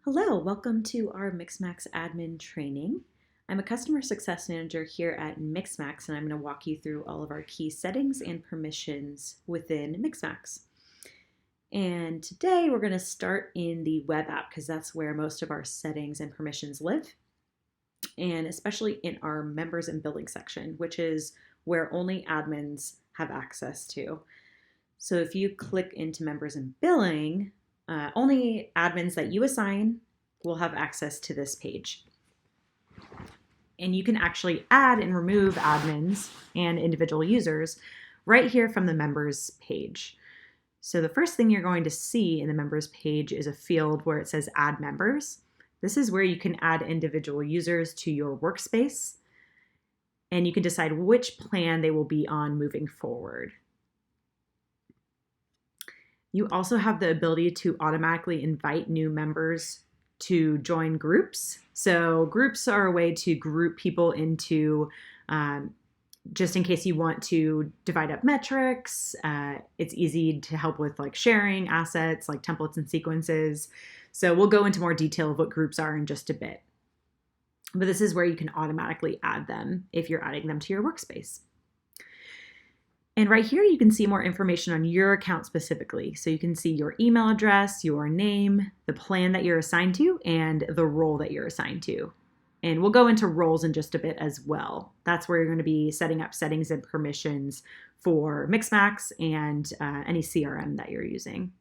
Hello, welcome to our Mixmax admin training. I'm a customer success manager here at Mixmax, and I'm going to walk you through all of our key settings and permissions within Mixmax. And today we're going to start in the web app because that's where most of our settings and permissions live, and especially in our members and billing section, which is where only admins have access to. So if you click into members and billing, only admins that you assign will have access to this page. And you can actually add and remove admins and individual users right here from the members page. So the first thing you're going to see in the members page is a field where it says add members. This is where you can add individual users to your workspace, and you can decide which plan they will be on moving forward. You also have the ability to automatically invite new members to join groups. So groups are a way to group people into, just in case you want to divide up metrics. It's easy to help with like sharing assets, like templates and sequences. So we'll go into more detail of what groups are in just a bit. But this is where you can automatically add them if you're adding them to your workspace. And right here, you can see more information on your account specifically. So you can see your email address, your name, the plan that you're assigned to, and the role that you're assigned to. And we'll go into roles in just a bit as well. That's where you're going to be setting up settings and permissions for Mixmax and any CRM that you're using.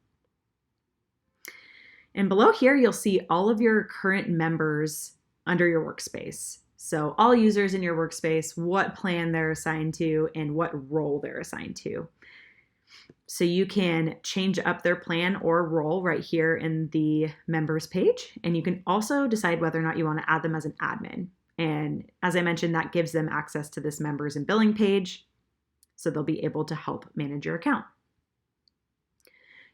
And below here, you'll see all of your current members under your workspace. So all users in your workspace, what plan they're assigned to, and what role they're assigned to. So you can change up their plan or role right here in the members page. And you can also decide whether or not you want to add them as an admin. And as I mentioned, that gives them access to this members and billing page, so they'll be able to help manage your account.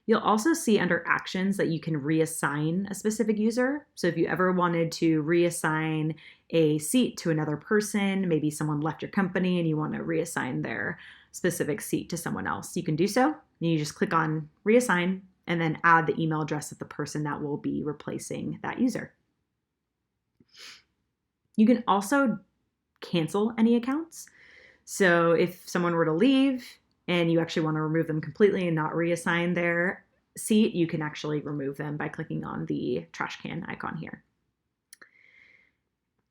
You'll also see under actions that you can reassign a specific user. So if you ever wanted to reassign a seat to another person, maybe someone left your company and you want to reassign their specific seat to someone else, you can do so. You just click on reassign and then add the email address of the person that will be replacing that user. You can also cancel any accounts. So if someone were to leave and you actually want to remove them completely and not reassign their seat, you can actually remove them by clicking on the trash can icon here.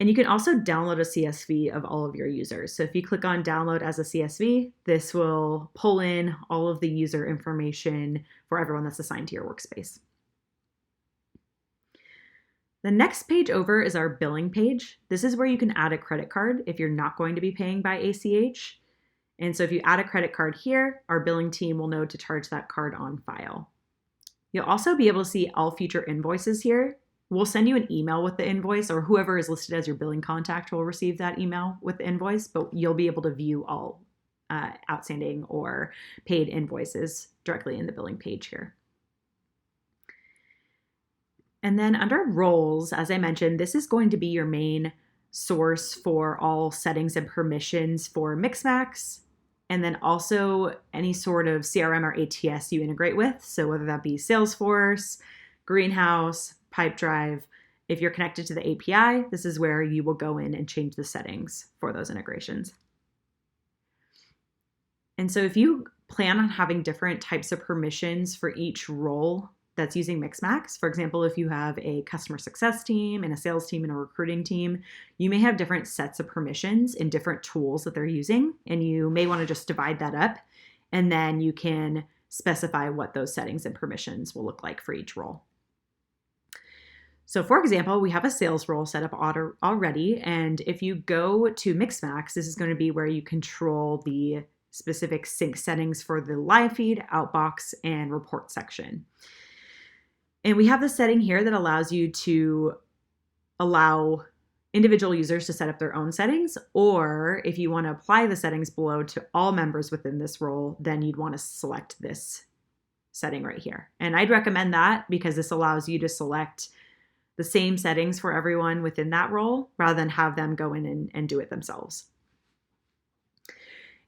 And you can also download a CSV of all of your users. So if you click on download as a CSV, this will pull in all of the user information for everyone that's assigned to your workspace. The next page over is our billing page. This is where you can add a credit card if you're not going to be paying by ACH. And so if you add a credit card here, our billing team will know to charge that card on file. You'll also be able to see all future invoices here. We'll send you an email with the invoice, or whoever is listed as your billing contact will receive that email with the invoice, but you'll be able to view all outstanding or paid invoices directly in the billing page here. And then under roles, as I mentioned, this is going to be your main source for all settings and permissions for Mixmax, and then also any sort of CRM or ATS you integrate with. So whether that be Salesforce, Greenhouse, Pipedrive, if you're connected to the API, this is where you will go in and change the settings for those integrations. And so if you plan on having different types of permissions for each role that's using Mixmax. For example, if you have a customer success team and a sales team and a recruiting team, you may have different sets of permissions in different tools that they're using, and you may want to just divide that up, and then you can specify what those settings and permissions will look like for each role. So for example, we have a sales role set up already, and if you go to Mixmax, this is going to be where you control the specific sync settings for the LiveFeed, Outbox, and report section. And we have this setting here that allows you to allow individual users to set up their own settings, or if you want to apply the settings below to all members within this role, then you'd want to select this setting right here. And I'd recommend that because this allows you to select the same settings for everyone within that role rather than have them go in and do it themselves.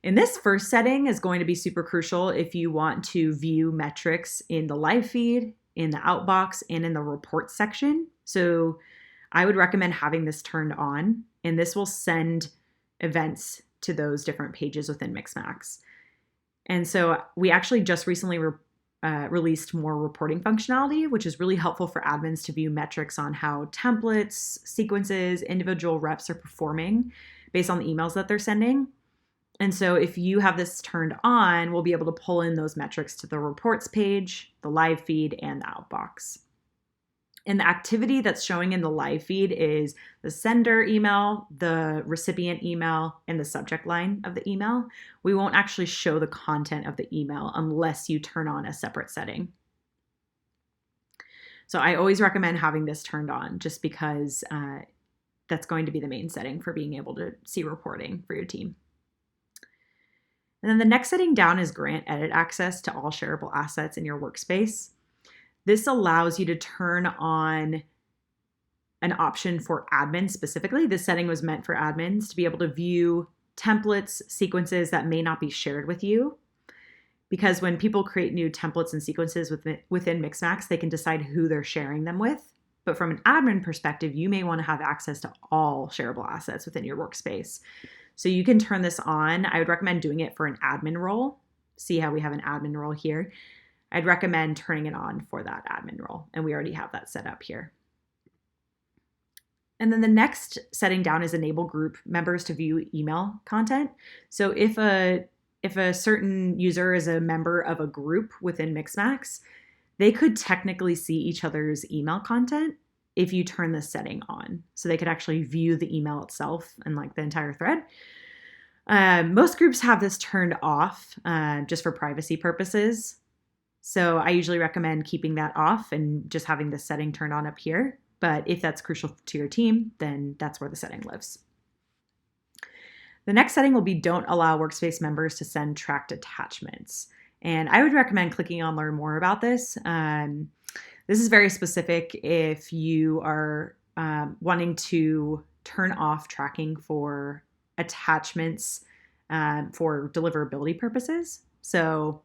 And this first setting is going to be super crucial if you want to view metrics in the live feed, in the outbox, and in the report section. So I would recommend having this turned on, and this will send events to those different pages within Mixmax. And so we actually just recently released more reporting functionality, which is really helpful for admins to view metrics on how templates, sequences, individual reps are performing based on the emails that they're sending. And so if you have this turned on, we'll be able to pull in those metrics to the reports page, the live feed, and the Outbox. And the activity that's showing in the live feed is the sender email, the recipient email, and the subject line of the email. We won't actually show the content of the email unless you turn on a separate setting. So I always recommend having this turned on just because that's going to be the main setting for being able to see reporting for your team. And then the next setting down is grant edit access to all shareable assets in your workspace. This allows you to turn on an option for admins specifically. This setting was meant for admins to be able to view templates, sequences that may not be shared with you. Because when people create new templates and sequences within Mixmax, they can decide who they're sharing them with. But from an admin perspective, you may want to have access to all shareable assets within your workspace. So you can turn this on. I would recommend doing it for an admin role. See how we have an admin role here. I'd recommend turning it on for that admin role, and we already have that set up here. And then the next setting down is enable group members to view email content. So if a certain user is a member of a group within Mixmax, they could technically see each other's email content if you turn this setting on. So they could actually view the email itself and like the entire thread. Most groups have this turned off just for privacy purposes. So I usually recommend keeping that off and just having this setting turned on up here. But if that's crucial to your team, then that's where the setting lives. The next setting will be don't allow workspace members to send tracked attachments. And I would recommend clicking on learn more about this. This is very specific if you are wanting to turn off tracking for attachments for deliverability purposes. So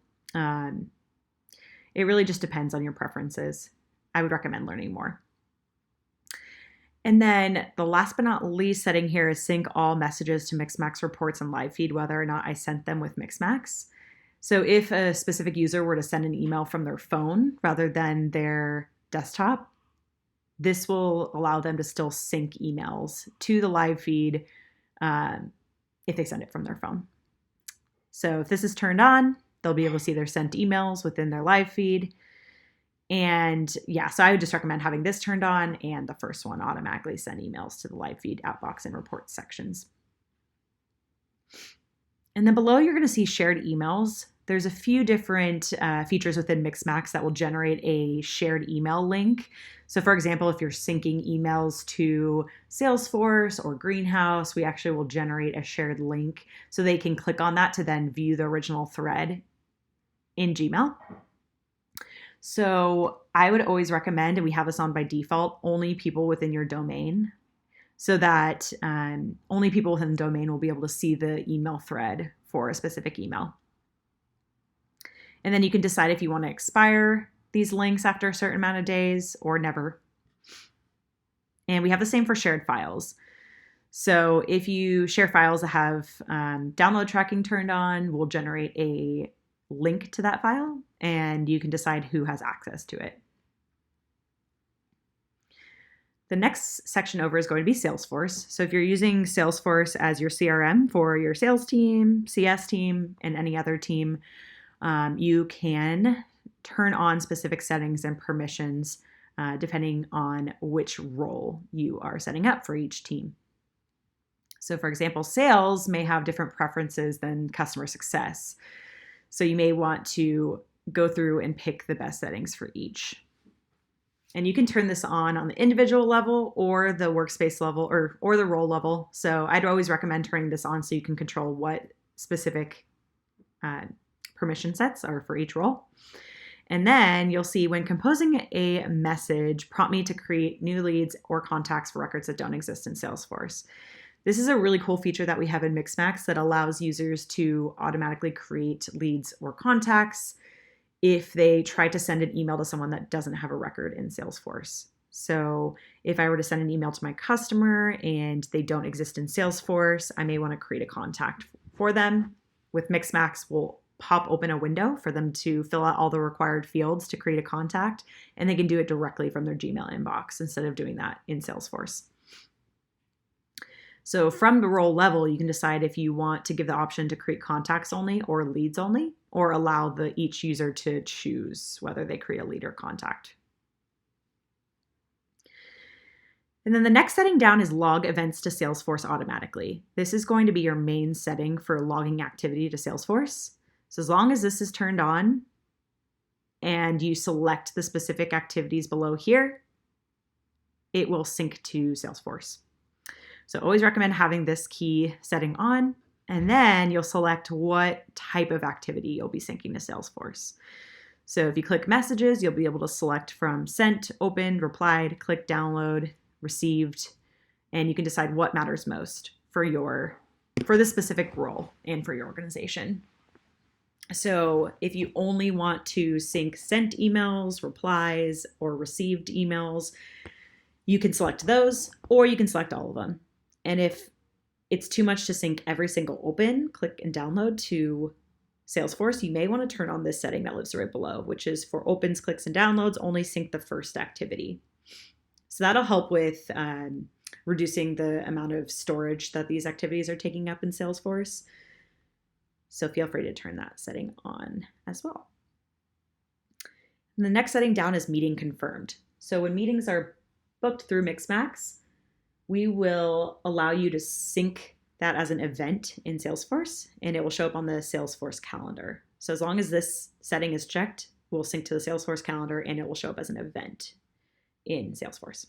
it really just depends on your preferences. I would recommend learning more. And then the last but not least setting here is sync all messages to Mixmax reports and LiveFeed, whether or not I sent them with Mixmax. So if a specific user were to send an email from their phone rather than their desktop, this will allow them to still sync emails to the LiveFeed if they send it from their phone. So if this is turned on, they'll be able to see their sent emails within their live feed. And yeah, so I would just recommend having this turned on and the first one automatically send emails to the live feed, Outbox, and reports sections. And then below, you're going to see shared emails. There's a few different features within Mixmax that will generate a shared email link. So for example, if you're syncing emails to Salesforce or Greenhouse, we actually will generate a shared link so they can click on that to then view the original thread in Gmail. So I would always recommend, and we have this on by default, only people within your domain, so that only people within the domain will be able to see the email thread for a specific email. And then you can decide if you want to expire these links after a certain amount of days or never. And we have the same for shared files. So if you share files that have download tracking turned on, we'll generate a link to that file, and you can decide who has access to it. The next section over is going to be Salesforce. So if you're using Salesforce as your CRM for your sales team, CS team, and any other team, you can turn on specific settings and permissions depending on which role you are setting up for each team. So for example, sales may have different preferences than customer success. So you may want to go through and pick the best settings for each. And you can turn this on the individual level or the workspace level or the role level. So I'd always recommend turning this on so you can control what specific permission sets are for each role. And then you'll see when composing a message, prompt me to create new leads or contacts for records that don't exist in Salesforce. This is a really cool feature that we have in Mixmax that allows users to automatically create leads or contacts if they try to send an email to someone that doesn't have a record in Salesforce. So if I were to send an email to my customer and they don't exist in Salesforce, I may want to create a contact for them. With Mixmax, we'll pop open a window for them to fill out all the required fields to create a contact, and they can do it directly from their Gmail inbox instead of doing that in Salesforce. So from the role level, you can decide if you want to give the option to create contacts only or leads only, or allow each user to choose whether they create a lead or contact. And then the next setting down is log events to Salesforce automatically. This is going to be your main setting for logging activity to Salesforce. So as long as this is turned on and you select the specific activities below here, it will sync to Salesforce. So always recommend having this key setting on, and then you'll select what type of activity you'll be syncing to Salesforce. So if you click messages, you'll be able to select from sent, opened, replied, click download, received, and you can decide what matters most for the specific role and for your organization. So if you only want to sync sent emails, replies, or received emails, you can select those, or you can select all of them. And if it's too much to sync every single open, click and download to Salesforce, you may want to turn on this setting that lives right below, which is for opens, clicks, and downloads, only sync the first activity. So that'll help with reducing the amount of storage that these activities are taking up in Salesforce. So feel free to turn that setting on as well. And the next setting down is meeting confirmed. So when meetings are booked through Mixmax, we will allow you to sync that as an event in Salesforce, and it will show up on the Salesforce calendar. So as long as this setting is checked, we'll sync to the Salesforce calendar and it will show up as an event in Salesforce.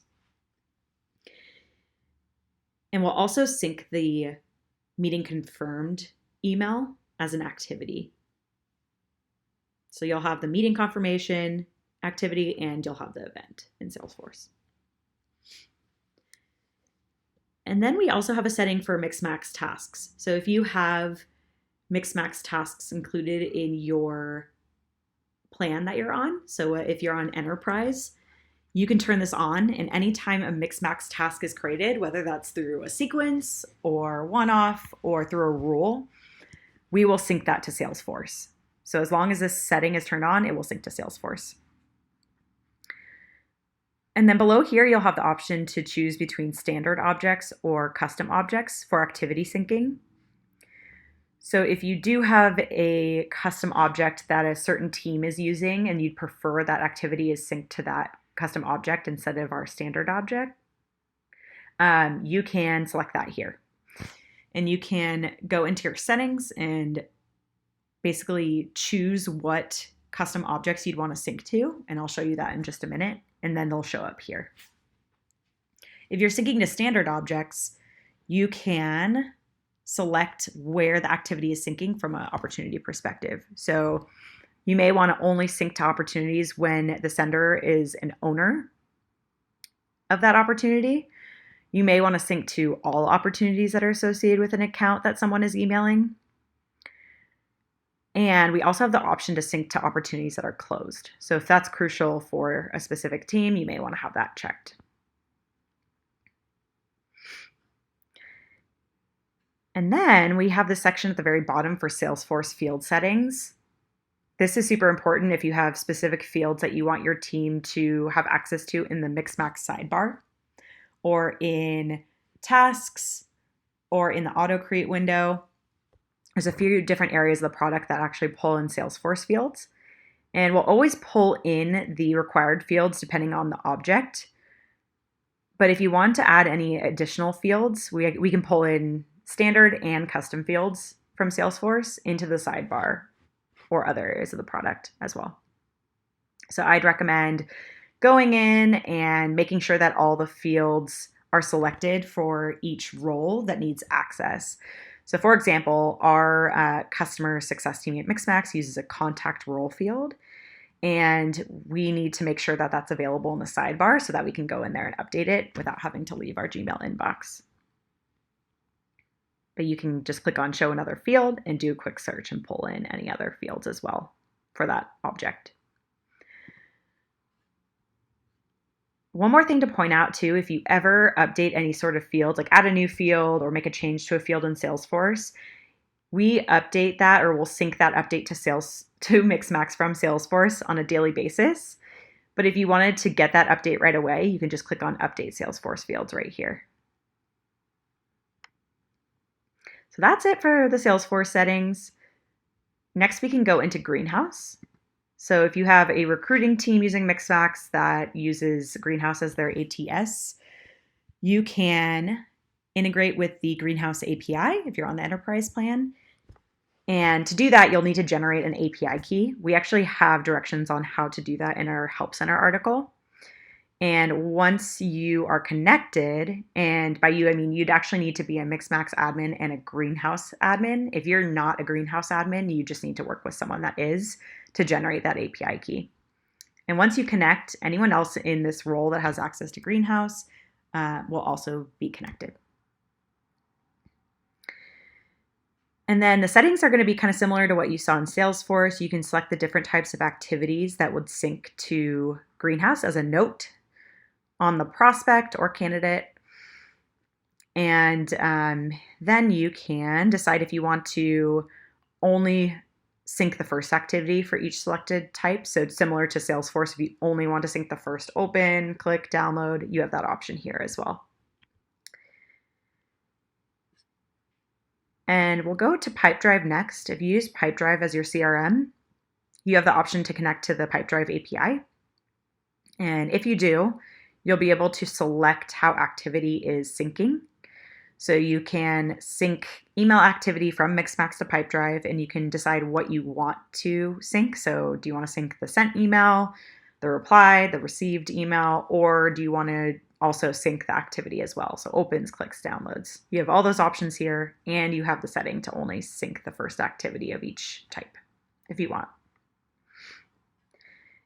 And we'll also sync the meeting confirmed email as an activity. So you'll have the meeting confirmation activity and you'll have the event in Salesforce. And then we also have a setting for Mixmax tasks. So if you have Mixmax tasks included in your plan that you're on, so if you're on Enterprise, you can turn this on, and anytime a Mixmax task is created, whether that's through a sequence or one-off or through a rule, we will sync that to Salesforce. So as long as this setting is turned on, it will sync to Salesforce. And then below here, you'll have the option to choose between standard objects or custom objects for activity syncing. So if you do have a custom object that a certain team is using and you'd prefer that activity is synced to that custom object instead of our standard object, you can select that here. And you can go into your settings and basically choose what custom objects you'd want to sync to, and I'll show you that in just a minute, and then they'll show up here. If you're syncing to standard objects, you can select where the activity is syncing from an opportunity perspective. So you may want to only sync to opportunities when the sender is an owner of that opportunity. You may want to sync to all opportunities that are associated with an account that someone is emailing. And we also have the option to sync to opportunities that are closed. So if that's crucial for a specific team, you may want to have that checked. And then we have this section at the very bottom for Salesforce field settings. This is super important if you have specific fields that you want your team to have access to in the Mixmax sidebar, or in tasks, or in the Autocreate window. There's a few different areas of the product that actually pull in Salesforce fields. And we'll always pull in the required fields depending on the object. But if you want to add any additional fields, we can pull in standard and custom fields from Salesforce into the sidebar or other areas of the product as well. So I'd recommend going in and making sure that all the fields are selected for each role that needs access. So for example, our customer success team at Mixmax uses a contact role field, and we need to make sure that that's available in the sidebar so that we can go in there and update it without having to leave our Gmail inbox. But you can just click on show another field and do a quick search and pull in any other fields as well for that object. One more thing to point out too, if you ever update any sort of field, like add a new field or make a change to a field in Salesforce, we update that, or we'll sync that update to Mixmax from Salesforce on a daily basis. But if you wanted to get that update right away, you can just click on Update Salesforce Fields right here. So that's it for the Salesforce settings. Next, we can go into Greenhouse. So if you have a recruiting team using Mixmax that uses Greenhouse as their ATS, you can integrate with the Greenhouse API if you're on the enterprise plan. And to do that, you'll need to generate an API key. We actually have directions on how to do that in our Help Center article. And once you are connected, and by you, I mean you'd actually need to be a Mixmax admin and a Greenhouse admin. If you're not a Greenhouse admin, you just need to work with someone that is to generate that API key. And once you connect, anyone else in this role that has access to Greenhouse will also be connected. And then the settings are going to be kind of similar to what you saw in Salesforce. You can select the different types of activities that would sync to Greenhouse as a note on the prospect or candidate. And then you can decide if you want to only sync the first activity for each selected type. So it's similar to Salesforce. If you only want to sync the first open, click, download, you have that option here as well. And we'll go to Pipedrive next. If you use Pipedrive as your CRM, you have the option to connect to the Pipedrive API. And if you do, you'll be able to select how activity is syncing. So you can sync email activity from Mixmax to Pipedrive, and you can decide what you want to sync. So do you want to sync the sent email, the reply, the received email, or do you want to also sync the activity as well? So opens, clicks, downloads. You have all those options here, and you have the setting to only sync the first activity of each type if you want.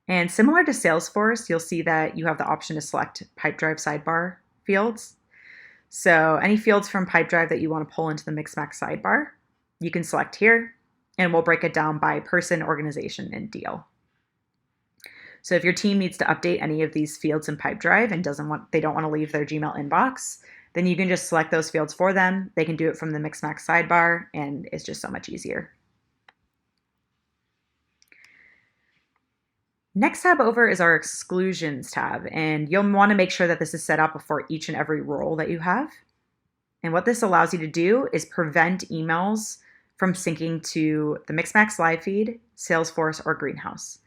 And similar to Salesforce, you'll see that you have the option to select Pipedrive sidebar fields. So any fields from Pipedrive that you want to pull into the Mixmax sidebar, you can select here, and we'll break it down by person, organization, and deal. So if your team needs to update any of these fields in Pipedrive and they don't want to leave their Gmail inbox, then you can just select those fields for them. They can do it from the Mixmax sidebar, and it's just so much easier. Next tab over is our Exclusions tab, and you'll want to make sure that this is set up for each and every role that you have. And what this allows you to do is prevent emails from syncing to the Mixmax LiveFeed, Salesforce, or Greenhouse.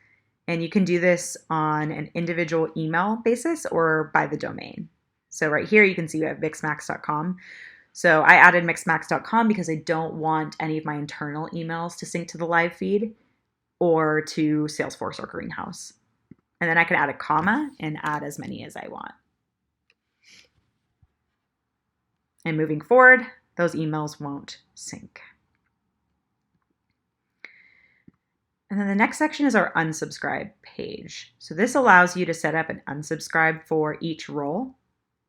And you can do this on an individual email basis or by the domain. So right here, you can see we have mixmax.com. So I added mixmax.com because I don't want any of my internal emails to sync to the live feed or to Salesforce or Greenhouse. And then I can add a comma and add as many as I want. And moving forward, those emails won't sync. And then the next section is our unsubscribe page. So this allows you to set up an unsubscribe for each role.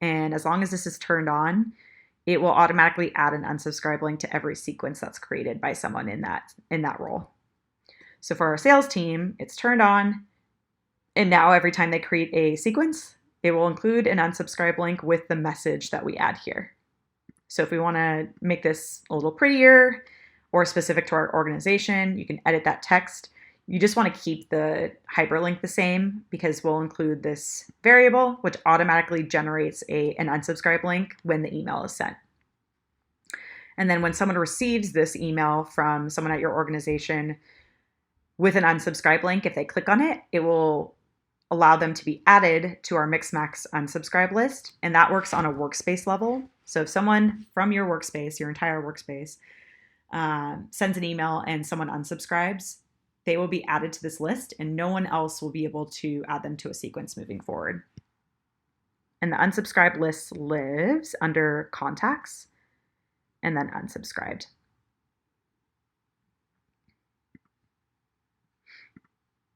And as long as this is turned on, it will automatically add an unsubscribe link to every sequence that's created by someone in that role. So for our sales team, it's turned on. And now every time they create a sequence, it will include an unsubscribe link with the message that we add here. So if we want to make this a little prettier or specific to our organization, you can edit that text. You just want to keep the hyperlink the same because we'll include this variable, which automatically generates an unsubscribe link when the email is sent. And then when someone receives this email from someone at your organization with an unsubscribe link, if they click on it, it will allow them to be added to our Mixmax unsubscribe list. And that works on a workspace level. So if someone from your workspace, your entire workspace, sends an email and someone unsubscribes, they will be added to this list and no one else will be able to add them to a sequence moving forward. And the unsubscribed list lives under contacts and then unsubscribed.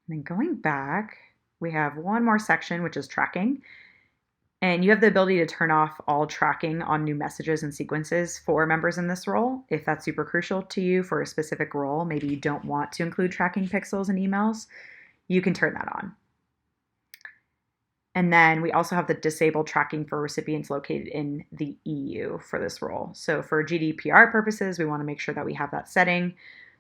And then going back, we have one more section, which is tracking. And you have the ability to turn off all tracking on new messages and sequences for members in this role. If that's super crucial to you for a specific role, maybe you don't want to include tracking pixels in emails, you can turn that on. And then we also have the disable tracking for recipients located in the EU for this role. So for GDPR purposes, we want to make sure that we have that setting.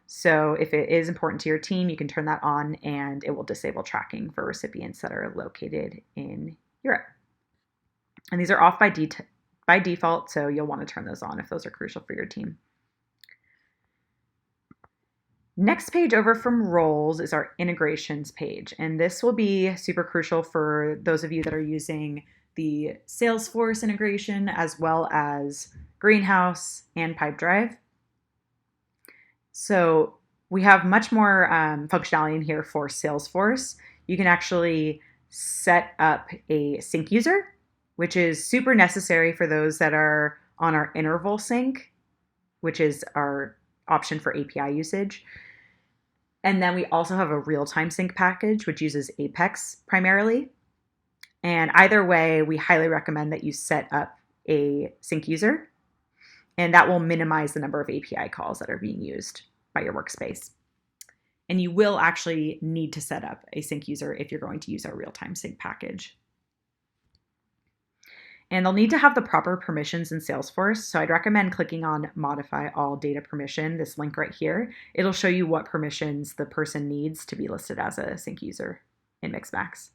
So if it is important to your team, you can turn that on and it will disable tracking for recipients that are located in Europe. And these are off by default, so you'll want to turn those on if those are crucial for your team. Next page over from roles is our integrations page, and this will be super crucial for those of you that are using the Salesforce integration as well as Greenhouse and Pipedrive. So we have much more functionality in here for Salesforce. You can actually set up a sync user, which is super necessary for those that are on our interval sync, which is our option for API usage. And then we also have a real-time sync package, which uses Apex primarily. And either way, we highly recommend that you set up a sync user, and that will minimize the number of API calls that are being used by your workspace. And you will actually need to set up a sync user if you're going to use our real-time sync package. And they'll need to have the proper permissions in Salesforce. So I'd recommend clicking on Modify All Data Permission, this link right here. It'll show you what permissions the person needs to be listed as a sync user in Mixmax.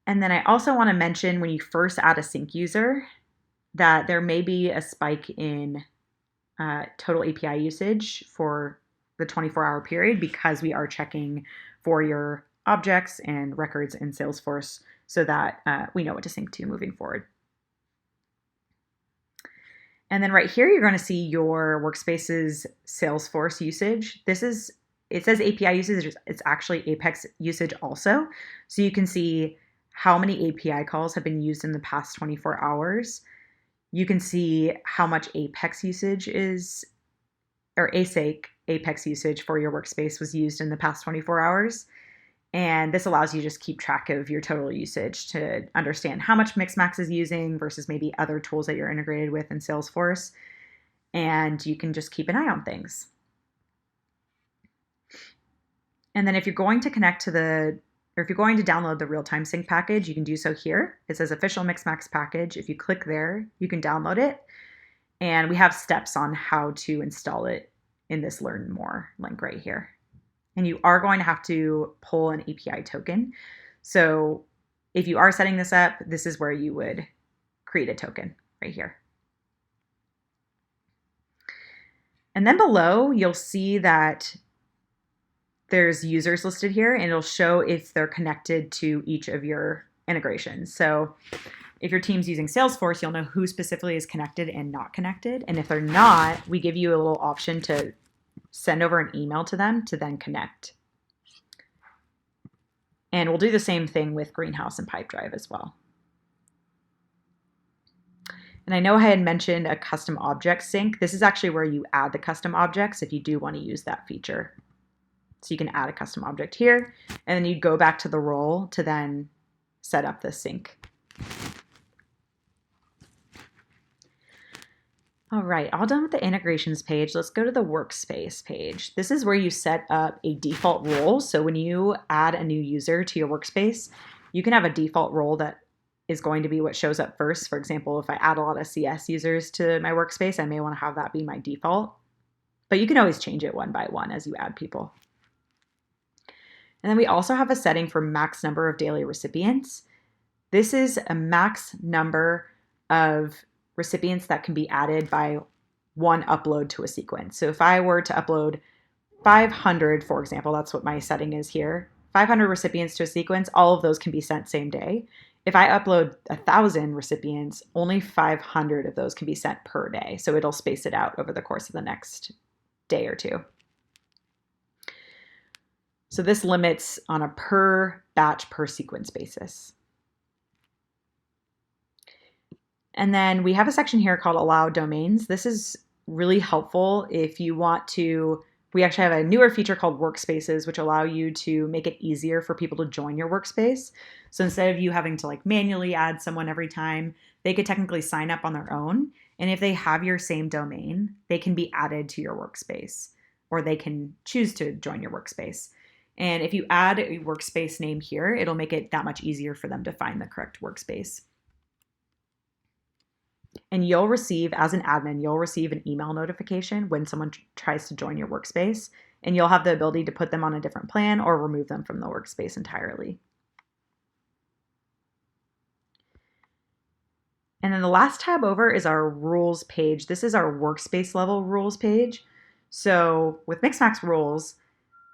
And then I also want to mention when you first add a sync user that there may be a spike in total API usage for the 24-hour period because we are checking for your objects and records in Salesforce so that we know what to sync to moving forward. And then right here, you're going to see your Workspace's Salesforce usage. It says API usage, it's actually Apex usage also. So you can see how many API calls have been used in the past 24 hours. You can see how much Apex usage is, or async Apex usage for your Workspace was used in the past 24 hours. And this allows you to just keep track of your total usage to understand how much Mixmax is using versus maybe other tools that you're integrated with in Salesforce. And you can just keep an eye on things. And then if you're going to if you're going to download the real-time sync package, you can do so here. It says official Mixmax package. If you click there, you can download it. And we have steps on how to install it in this Learn More link right here. And you are going to have to pull an API token. So if you are setting this up, this is where you would create a token right here. And then below, you'll see that there's users listed here, and it'll show if they're connected to each of your integrations. So if your team's using Salesforce, you'll know who specifically is connected and not connected. And if they're not, we give you a little option to send over an email to them to then connect. And we'll do the same thing with Greenhouse and Pipedrive as well. And I know I had mentioned a custom object sync. This is actually where you add the custom objects if you do want to use that feature. So you can add a custom object here, and then you go back to the role to then set up the sync. All right, all done with the integrations page. Let's go to the Workspace page. This is where you set up a default role. So when you add a new user to your Workspace, you can have a default role that is going to be what shows up first. For example, if I add a lot of CS users to my Workspace, I may want to have that be my default. But you can always change it one by one as you add people. And then we also have a setting for max number of daily recipients. This is a max number of recipients that can be added by one upload to a sequence. So if I were to upload 500, for example, that's what my setting is here, 500 recipients to a sequence, all of those can be sent same day. If I upload 1,000 recipients, only 500 of those can be sent per day. So it'll space it out over the course of the next day or two. So this limits on a per batch per sequence basis. And then we have a section here called Allow Domains. This is really helpful if you want to. We actually have a newer feature called Workspaces, which allow you to make it easier for people to join your workspace. So instead of you having to manually add someone every time, they could technically sign up on their own. And if they have your same domain, they can be added to your workspace, or they can choose to join your workspace. And if you add a workspace name here, it'll make it that much easier for them to find the correct workspace. And you'll receive, as an admin, you'll receive an email notification when someone tries to join your workspace, and you'll have the ability to put them on a different plan or remove them from the workspace entirely. And then the last tab over is our rules page. This is our workspace level rules page. So with Mixmax rules,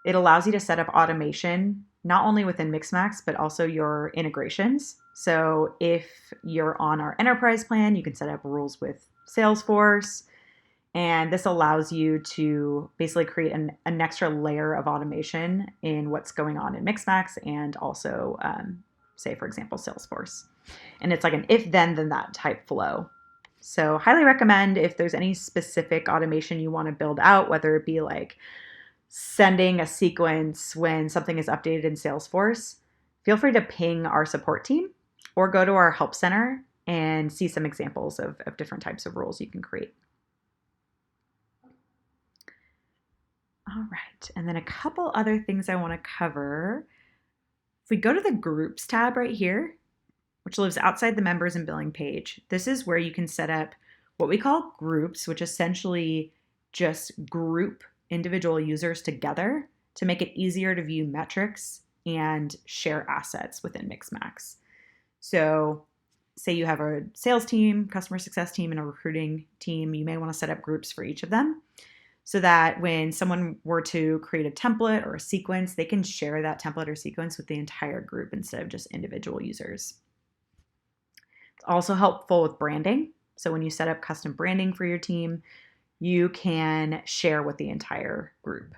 it allows you to set up automation, not only within Mixmax, but also your integrations. So if you're on our enterprise plan, you can set up rules with Salesforce. And this allows you to basically create an extra layer of automation in what's going on in Mixmax and also, say, for example, Salesforce. And it's like an if then that type flow. So highly recommend if there's any specific automation you want to build out, whether it be like sending a sequence when something is updated in Salesforce, feel free to ping our support team or go to our help center and see some examples of different types of rules you can create. All right, and then a couple other things I want to cover. If we go to the Groups tab right here, which lives outside the Members and Billing page, this is where you can set up what we call groups, which essentially just group individual users together to make it easier to view metrics and share assets within Mixmax. So say you have a sales team, customer success team, and a recruiting team, you may want to set up groups for each of them so that when someone were to create a template or a sequence, they can share that template or sequence with the entire group instead of just individual users. It's also helpful with branding. So when you set up custom branding for your team, you can share with the entire group.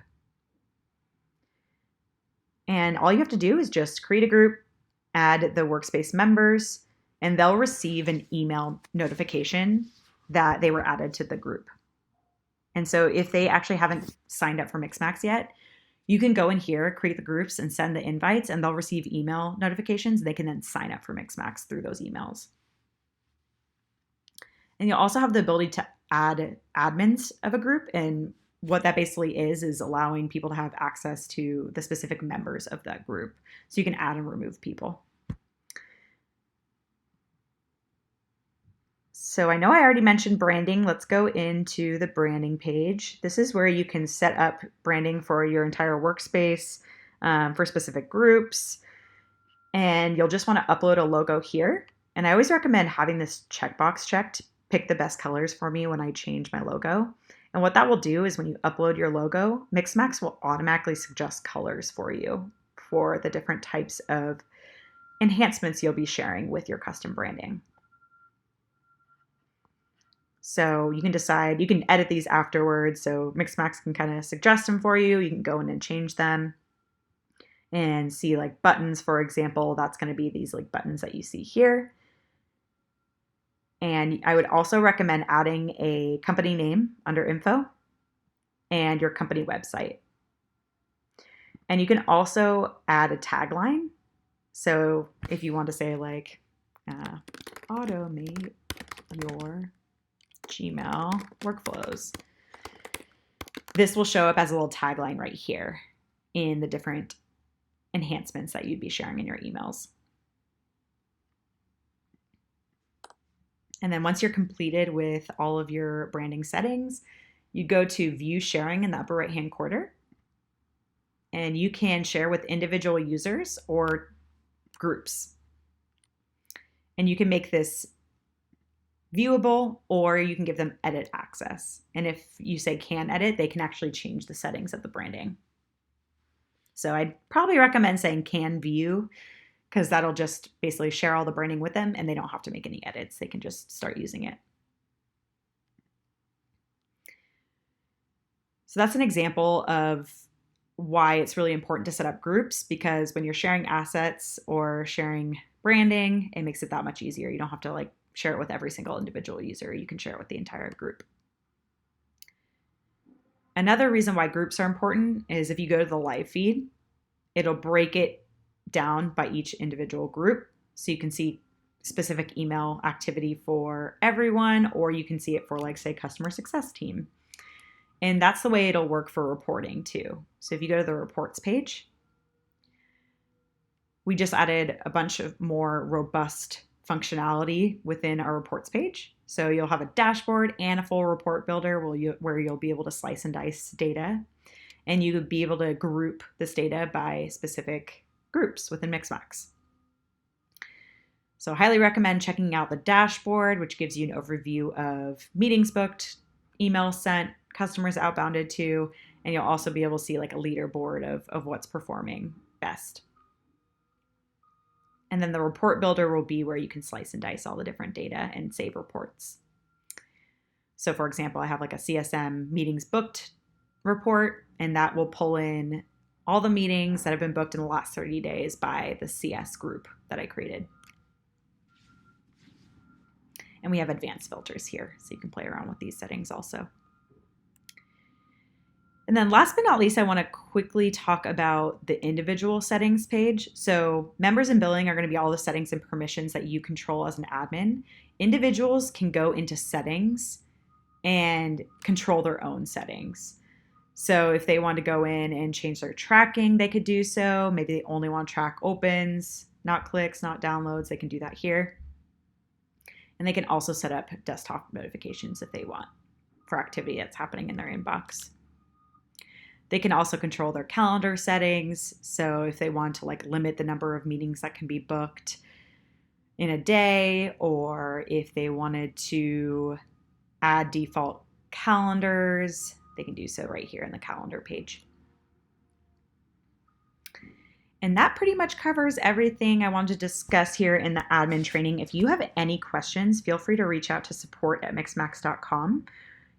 And all you have to do is just create a group, add the workspace members, and they'll receive an email notification that they were added to the group. And so if they actually haven't signed up for Mixmax yet, you can go in here, create the groups, and send the invites, and they'll receive email notifications. They can then sign up for Mixmax through those emails. And you'll also have the ability to add admins of a group. And what that basically is allowing people to have access to the specific members of that group. So you can add and remove people. So I know I already mentioned branding. Let's go into the branding page. This is where you can set up branding for your entire workspace, for specific groups. And you'll just want to upload a logo here. And I always recommend having this checkbox checked, pick the best colors for me when I change my logo. And what that will do is when you upload your logo, Mixmax will automatically suggest colors for you for the different types of enhancements you'll be sharing with your custom branding. So you can decide, you can edit these afterwards. So Mixmax can kind of suggest them for you. You can go in and change them and see like buttons, for example, that's going to be these like buttons that you see here. And I would also recommend adding a company name under info and your company website. And you can also add a tagline. So if you want to say like, automate your Gmail workflows, this will show up as a little tagline right here in the different enhancements that you'd be sharing in your emails. And then once you're completed with all of your branding settings, you go to View Sharing in the upper right-hand corner, and you can share with individual users or groups. And you can make this viewable, or you can give them edit access. And if you say can edit, they can actually change the settings of the branding. So I'd probably recommend saying can view, because that'll just basically share all the branding with them and they don't have to make any edits. They can just start using it. So that's an example of why it's really important to set up groups, because when you're sharing assets or sharing branding, it makes it that much easier. You don't have to like share it with every single individual user. You can share it with the entire group. Another reason why groups are important is if you go to the LiveFeed, it'll break it down by each individual group. So you can see specific email activity for everyone, or you can see it for like, say, customer success team. And that's the way it'll work for reporting too. So if you go to the reports page, We just added a bunch of more robust functionality within our reports page. So you'll have a dashboard and a full report builder where you'll be able to slice and dice data, and you would be able to group this data by specific groups within Mixmax. So I highly recommend checking out the dashboard, which gives you an overview of meetings booked, emails sent, customers outbounded to, and you'll also be able to see like a leaderboard of what's performing best. And then the report builder will be where you can slice and dice all the different data and save reports. So for example, I have like a CSM meetings booked report, and that will pull in all the meetings that have been booked in the last 30 days by the CS group that I created. And we have advanced filters here, so you can play around with these settings also. And then last but not least, I want to quickly talk about the individual settings page. So members and billing are going to be all the settings and permissions that you control as an admin. Individuals can go into settings and control their own settings. So if they want to go in and change their tracking, they could do so. Maybe they only want to track opens, not clicks, not downloads. They can do that here. And they can also set up desktop notifications if they want for activity that's happening in their inbox. They can also control their calendar settings. So if they want to like limit the number of meetings that can be booked in a day, or if they wanted to add default calendars, they can do so right here in the calendar page. And that pretty much covers everything I wanted to discuss here in the admin training. If you have any questions, feel free to reach out to support@mixmax.com.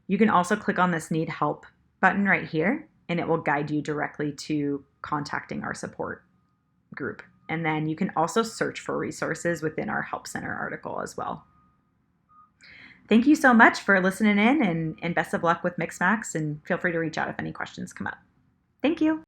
You can also click on this Need Help button right here, and it will guide you directly to contacting our support group. And then you can also search for resources within our Help Center article as well. Thank you so much for listening in, and best of luck with Mixmax, and feel free to reach out if any questions come up. Thank you.